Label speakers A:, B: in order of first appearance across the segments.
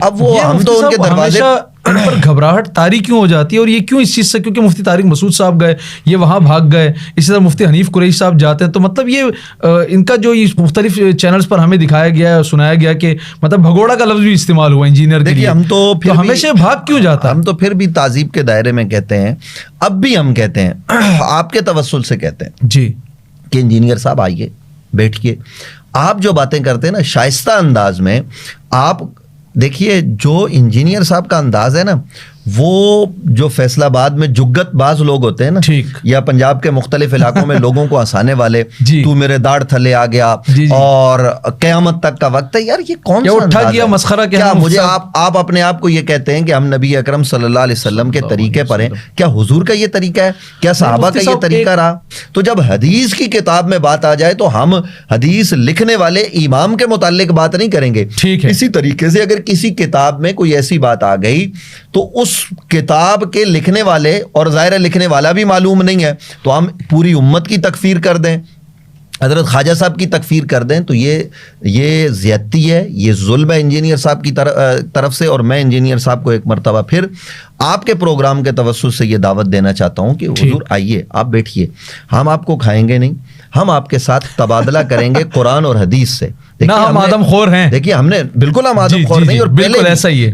A: اب وہ ہم تو ان کے دروازے
B: ان پر گھبراہٹ طاری کیوں ہو جاتی ہے, اور یہ کیوں اس چیز سے؟ کیونکہ مفتی طارق مسعود صاحب گئے, یہ وہاں بھاگ گئے, اسی طرح مفتی حنیف قریشی صاحب جاتے ہیں, تو مطلب یہ ان کا جو مختلف چینلز پر ہمیں دکھایا گیا ہے, سنایا گیا کہ مطلب بھگوڑا کا لفظ بھی استعمال ہوا انجینئر کے لیے.
A: ہم تو پھر
B: ہمیشہ بھاگ کیوں جاتا ہے؟
A: ہم تو پھر بھی تعذیب کے دائرے میں کہتے ہیں, اب بھی ہم کہتے ہیں, آپ کے توسل سے کہتے ہیں
B: جی
A: کہ انجینئر صاحب آئیے, بیٹھیے, آپ جو باتیں کرتے ہیں نا شائستہ انداز میں, آپ دیکھیے جو انجینئر صاحب کا انداز ہے نا, وہ جو فیصل آباد میں جگت باز لوگ ہوتے ہیں نا, یا پنجاب کے مختلف علاقوں میں لوگوں کو ہنسانے والے, تو میرے داڑھ تھلے آ گیا اور قیامت تک کا وقت ہے, یار یہ کون سا انداز ہے؟
B: مسخرہ
A: کیا مجھے آپ اپنے آپ کو یہ کہتے ہیں کہ ہم نبی اکرم صلی اللہ علیہ وسلم کے طریقے پر ہیں؟ کیا حضور کا یہ طریقہ ہے؟ کیا صحابہ کا یہ طریقہ رہا؟ تو جب حدیث کی کتاب میں بات آ جائے تو ہم حدیث لکھنے والے امام کے متعلق بات نہیں کریں گے. اسی طریقے سے اگر کسی کتاب میں کوئی ایسی بات آ گئی تو اس کتاب کے لکھنے والے, اور ظاہر لکھنے والا بھی معلوم نہیں ہے, تو ہم پوری امت کی تکفیر کر دیں, حضرت خواجہ صاحب کی تکفیر کر دیں, تو یہ زیادتی ہے, یہ ظلم ہے انجینئر صاحب کی طرف سے. اور میں انجینئر صاحب کو ایک مرتبہ پھر آپ کے پروگرام کے توسط سے یہ دعوت دینا چاہتا ہوں کہ حضور آئیے, آپ بیٹھیے, ہم آپ کو کھائیں گے نہیں, ہم آپ کے ساتھ تبادلہ کریں گے قرآن اور حدیث سے.
B: ہم آدم خور ہیں,
A: دیکھیے ہم نے بالکل ہم آدم خور نہیں, اور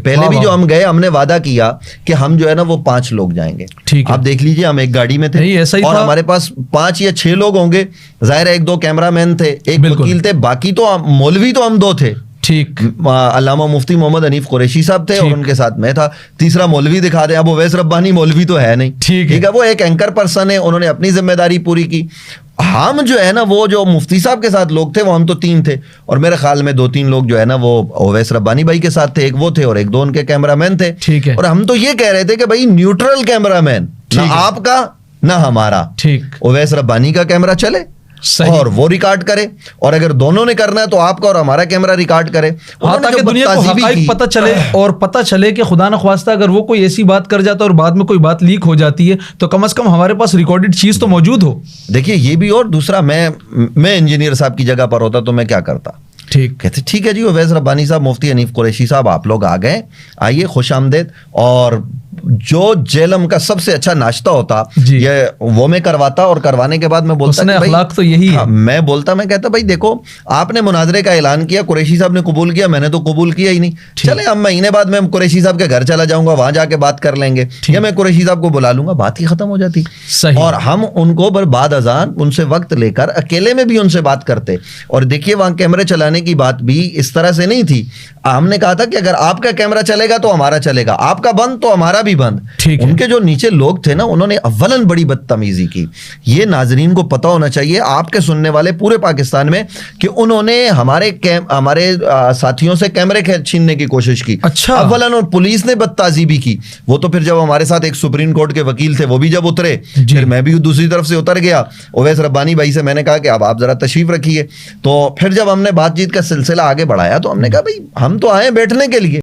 A: پہلے بھی جو ہم گئے ہم نے وعدہ کیا کہ ہم جو ہے نا وہ 5 لوگ جائیں گے. آپ دیکھ لیجئے ہم ایک گاڑی میں تھے اور ہمارے پاس 5 یا 6 لوگ ہوں گے, ظاہر 1-2 کیمرہ مین تھے, ایک وکیل تھے, باقی تو مولوی تو ہم 2 تھے.
B: ٹھیک,
A: علامہ مفتی محمد حنیف قریشی صاحب تھے اور ان کے ساتھ میں تھا. تیسرا مولوی دکھا دیں, اب اویس ربانی مولوی تو ہے نہیں, ٹھیک ہے, وہ ایک اینکر پرسن ہے, انہوں نے اپنی ذمہ داری پوری کی. ہم جو ہے نا وہ جو مفتی صاحب کے ساتھ لوگ تھے وہ ہم تو 3 تھے, اور میرے خیال میں 2-3 لوگ جو ہے نا وہ اویس ربانی بھائی کے ساتھ تھے, ایک وہ تھے اور 1-2 ان کے کیمرہ مین تھے. اور ہم تو یہ کہہ رہے تھے کہ بھائی نیوٹرل کیمرہ مین, نہ آپ کا نہ ہمارا, اویس ربانی کا کیمرہ چلے اور وہ ریکارڈ کرے, اور اگر دونوں نے کرنا ہے تو آپ کا اور ہمارا کیمرہ ریکارڈ کرے,
B: تاکہ دنیا کو حقائق پتہ چلے, اور پتہ چلے کہ خدا نخواستہ اگر وہ کوئی ایسی بات کر جاتا ہے اور بعد میں کوئی بات لیک ہو جاتی ہے تو کم از کم ہمارے پاس ریکارڈڈ چیز تو موجود ہو.
A: دیکھیے یہ بھی, اور دوسرا میں انجینئر صاحب کی جگہ پر ہوتا تو میں کیا کرتا, کہتے ٹھیک ہے جی اویس ربانی صاحب, مفتی حنیف قریشی صاحب, آپ لوگ آ گئے, آئیے, خوش آمدید. اور جو جیلم کا سب سے اچھا ناشتہ ہوتا یہ وہ میں کرواتا, اور کروانے کے بعد میں بولتا
B: اخلاق تو یہی ہے,
A: میں کہتا بھائی دیکھو آپ نے مناظرے کا اعلان کیا, قریشی صاحب نے قبول کیا, میں نے تو قبول کیا ہی نہیں, چلے اب مہینے بعد میں قریشی صاحب کے گھر چلا جاؤں گا, وہاں جا کے بات کر لیں گے, یا میں قریشی صاحب کو بلا لوں گا, بات ہی ختم ہو جاتی. اور ہم ان کو بعد اذان ان سے وقت لے کر اکیلے میں بھی ان سے بات کرتے. اور دیکھیے وہاں کیمرے چلانے کی بات بھی اس طرح سے نہیں تھی, ہم نے کہا تھا کہ اگر آپ کا کیمرہ چلے گا تو ہمارا چلے گا, آپ کا بند تو ہمارا بھی بند. ان کے جو نیچے لوگ تھے نا انہوں نے اولن بڑی بدتمیزی کی. یہ ناظرین کو پتہ ہونا چاہیے, آپ کے سننے والے پورے پاکستان میں, کہ انہوں نے ہمارے ساتھیوں سے کیمرے چھیننے کی کوشش کی. اولن, اور پولیس نے بدتعزیبی کی. وہ تو پھر جب ہمارے ساتھ ایک سپریم کورٹ کے وکیل تھے وہ بھی جب اترے, پھر میں بھی دوسری طرف سے اتر گیا. اویس ربانی بھائی سے میں نے کہا کہ اب آپ ذرا تشریف رکھیے. تو پھر جب ہم نے بات چیت کا سلسلہ آگے بڑھایا تو ہم نے کہا بھائی ہم تو آئے بیٹھنے کے لیے,